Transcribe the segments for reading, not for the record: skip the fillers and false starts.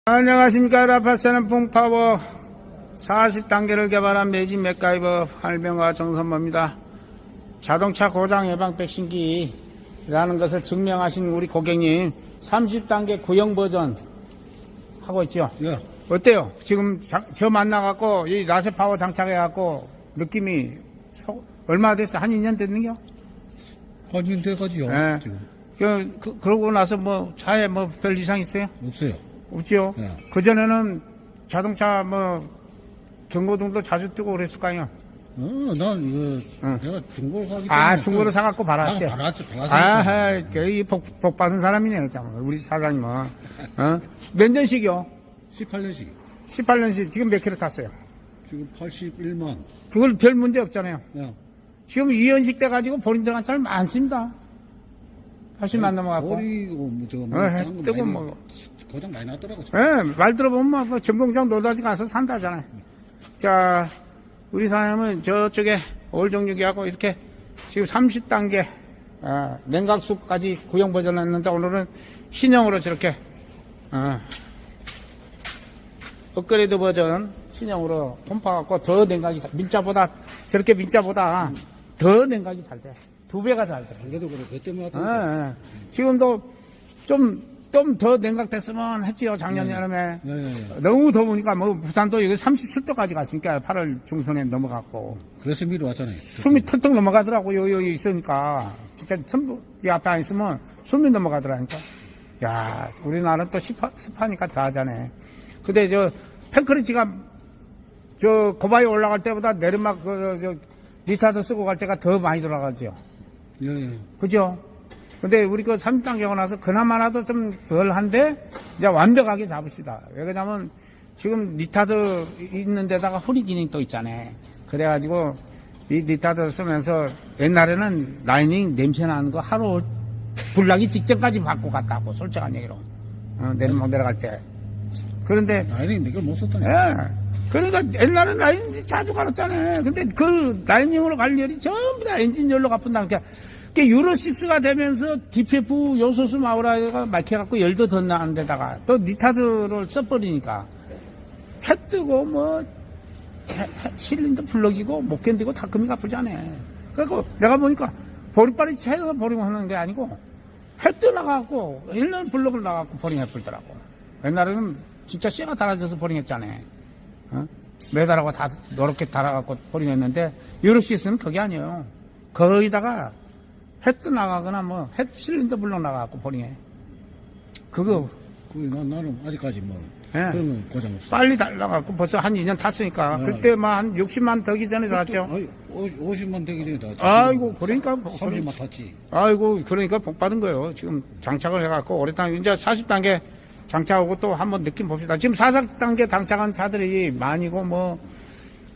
안녕하십니까. 라파스는 풍파워 40단계를 개발한 매진 맥가이버 할명가 정선모입니다. 자동차 고장 예방 백신기라는 것을 증명하신 우리 고객님 30단계 구형 버전 하고 있죠? 예. 어때요? 지금 저 만나갖고 이 라세파워 장착해갖고 느낌이 얼마 됐어? 한 2년 됐는겨? 한 2년 돼가지요. 예. 지금. 그러고 나서 뭐 차에 뭐 별 이상 있어요? 없어요. 없죠. 예. 그전에는 자동차 뭐 경고등도 자주 뜨고 그랬을 거 아니야. 난 이거 응. 내가 중고로 사기 때문에. 아, 중고로 사갖고 발았지. 발았지. 아, 복 받은 사람이네, 참. 우리 사장님은. 몇 년씩이요? 18년씩. 18년씩. 지금 몇 킬로 탔어요? 지금 81만. 그걸 별 문제 없잖아요. 야. 지금 2연식 돼가지고 본인 들어간 차를 많습니다. 80만 넘어갖고. 버리고 뭐 저거 뜨고 뭐. 고장 많이 났더라고. 예, 말 들어보면 뭐 전공장 노다지 가서 산다잖아요. 자, 우리 사장님은 저쪽에 올정육이하고 이렇게 지금 30단계 냉각수까지 구형 버전 했는데 오늘은 신형으로 저렇게 업그레이드 버전 신형으로 pompa 갖고 더 냉각이 민자보다 저렇게 민자보다 더 냉각이 잘 돼. 2배가 잘 돼. 안개도 그래. 그 때문에 왔다. 지금도 좀 더 냉각됐으면 했지요, 작년 여름에. 예. 너무 더우니까, 뭐, 부산도 여기 37도까지 갔으니까, 8월 중순에 넘어갔고. 그래서 미리 왔잖아요. 숨이 턱턱 넘어가더라고, 여기 있으니까. 진짜 전부, 이 앞에 안 있으면 숨이 넘어가더라니까. 야, 우리나라는 또 습하니까 더 하잖아요. 근데 팬크리치가, 고바위 올라갈 때보다 내리막, 리타드 쓰고 갈 때가 더 많이 돌아가죠. 예. 그죠? 근데 우리 30단계 하고 나서 그나마라도 좀 덜한데 이제 완벽하게 잡읍시다. 왜냐면 지금 리타드 있는 데다가 후리 기능 또 있잖아요. 그래가지고 이 리타드 쓰면서 옛날에는 라이닝 냄새 나는 거 하루 불나기 직전까지 받고 갔다고 솔직한 얘기로. 내리막 내려갈 때. 그런데 라이닝 내가 못 썼다니. 예. 그러니까 옛날엔 라이닝 자주 갈았잖아요. 근데 그 라이닝으로 갈 열이 전부 다 엔진열로 갚은다. 그러니까 유로6가 되면서 DPF 요소수 마우라가 막혀갖고 열도 더 나는 데다가 또 니타드를 써버리니까 해 뜨고 뭐 실린더 블럭이고 못 견디고 다 금이 갚으잖아요. 그래서 내가 보니까 보리빨이 채서 보링하는 게 아니고 해 떠나갖고 1년 블럭을 나갖고 보링해버리더라고. 옛날에는 진짜 쇠가 달아져서 보링했잖아요. 메달하고 다 노랗게 달아갖고 보링했는데 유로6는 그게 아니에요. 거의다가 해 떠나가거나 뭐 해 실린더 블럭 나가갖고 보링해. 그거 나는 아직까지 뭐. 예. 그러면 고장 없어. 빨리 달라갖고 벌써 한 2년 탔으니까 그때 뭐 한 60만 더기 전에 달았죠. 50만 되기 전에 다. 아이고 그러니까 30만 탔지. 아이고 그러니까 복 받은 거예요. 지금 장착을 해갖고 오랫동안 이제 40단계 장착하고 또 한번 느낌 봅시다. 지금 40단계 장착한 차들이 많이고 뭐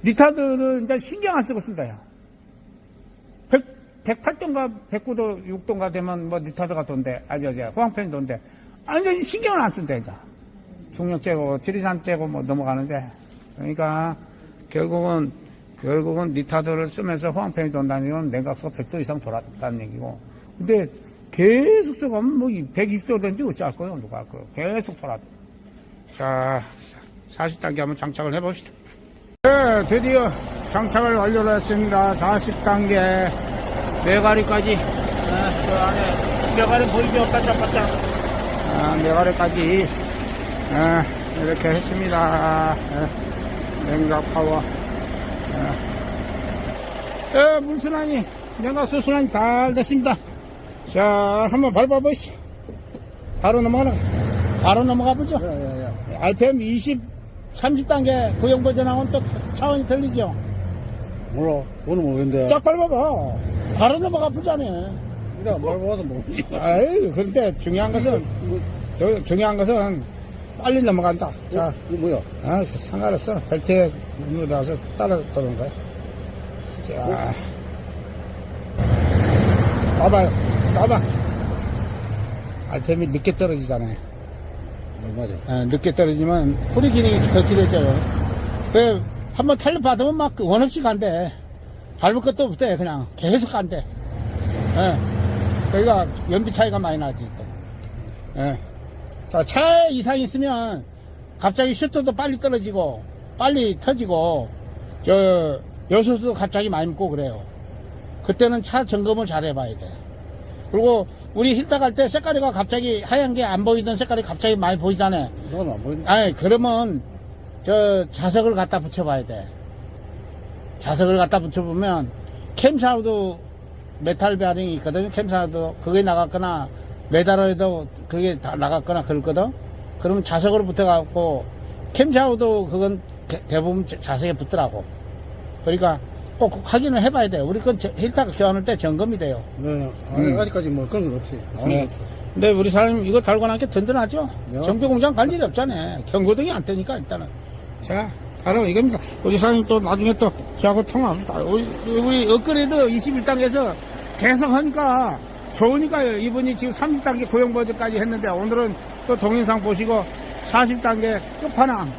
리타드를 이제 신경 안 쓰고 쓴다요. 108도인가 109도 6도인가 되면 뭐 니타드가 돈대 호황팬이 돈대 완전히 신경을 안 쓴대 이제 중력 째고 지리산 째고 뭐 넘어가는데 그러니까 결국은 니타드를 쓰면서 호황팬이 돈다는 건 냉각수가 100도 이상 돌았다는 얘기고 근데 계속 쓰면 뭐 120도 된지 어찌할 거예요 누가 계속 돌아. 자 40단계 한번 장착을 해봅시다. 네, 드디어 장착을 완료를 했습니다. 40단계 메가리까지 저 안에 메가리 보이죠? 반짝반짝 메가리까지 이렇게 했습니다. 냉각 파워 물순환이 냉각수 순환이 잘 됐습니다. 자 한번 밟아보시죠. 바로 넘어가 보죠. RPM 30단계 구형 버전하고는 또 차원이 틀리죠. 몰라. 오늘 모르겠는데. 쫙 밟아봐. 바로 넘어가 보자네. 그래, 밟아봐서 모르지. 아이, 근데 중요한 것은 빨리 넘어간다. 자, 이거 뭐야? 상관없어. 벨트에 눌러서 따라서 도는 거야. 자, 봐봐. RPM이 늦게 떨어지잖아요. 맞아. 늦게 떨어지면 후리 기능이 더 길어져요. 왜, 한번 탄력 받으면 막 원 없이 간대. 밟을 것도 없대, 그냥. 계속 간대. 그러니까 연비 차이가 많이 나지, 또. 자, 차에 이상이 있으면 갑자기 슈터도 빨리 떨어지고, 빨리 터지고, 요소수도 갑자기 많이 먹고 그래요. 그때는 차 점검을 잘 해봐야 돼. 그리고 우리 힐타 갈 때 색깔이가 갑자기 하얀 게 안 보이던 색깔이 갑자기 많이 보이잖아요. 너는 안 보이네. 아니, 그러면 자석을 갖다 붙여봐야 돼. 자석을 갖다 붙여보면 캠샤우도 메탈 베어링이 있거든요. 캠샤우도 그게 나갔거나 메달에도 그게 다 나갔거나 그렇거든. 그러면 자석으로 붙어갖고 캠샤우도 그건 대부분 자석에 붙더라고. 그러니까 꼭 확인을 해봐야 돼요. 우리 건 힐타 교환할 때 점검이 돼요. 네, 아직까지 뭐 그런 건 없어요. 나오는 네. 건 없어요. 근데 우리 사장님 이거 달고 나니까 든든하죠? 네. 정비공장 갈 일이 없잖아요. 경고등이 안 뜨니까 일단은. 자, 바로 이겁니다. 우리 사장님 또 나중에 또 저하고 통화합니다. 우리 업그레이드 21단계에서 계속 하니까 좋으니까요. 이분이 지금 30단계 고용보조까지 했는데 오늘은 또 동영상 보시고 40단계 끝판왕.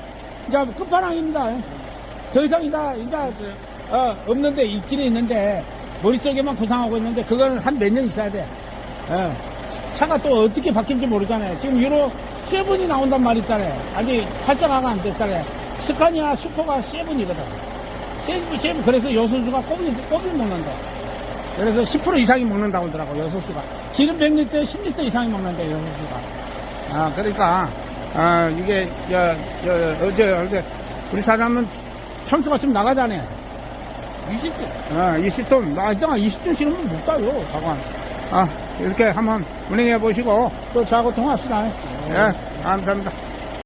이제 끝판왕입니다. 더 이상 이제 없는데 있기는 있는데 머릿속에만 구상하고 있는데 그거는 한 몇 년 있어야 돼. 차가 또 어떻게 바뀔지 모르잖아요. 지금 유로 7이 나온단 말 있잖아요. 아직 활성화가 안 됐잖아요. 스카니아 슈퍼가 7이거든. 7, 그래서 요소수가 꼽을 먹는다. 그래서 10% 이상이 먹는다고 하더라고, 요소수가. 기름 100리터에 10리터 이상이 먹는데, 요소수가. 그러니까, 이게, 어제, 우리 사장은 청소가 좀 나가잖아요. 20대. 20톤. 나 이따가 20톤 실으면 못 가요, 자관. 이렇게 한번 운행해 보시고, 또 저하고 통화합시다. 예, 감사합니다.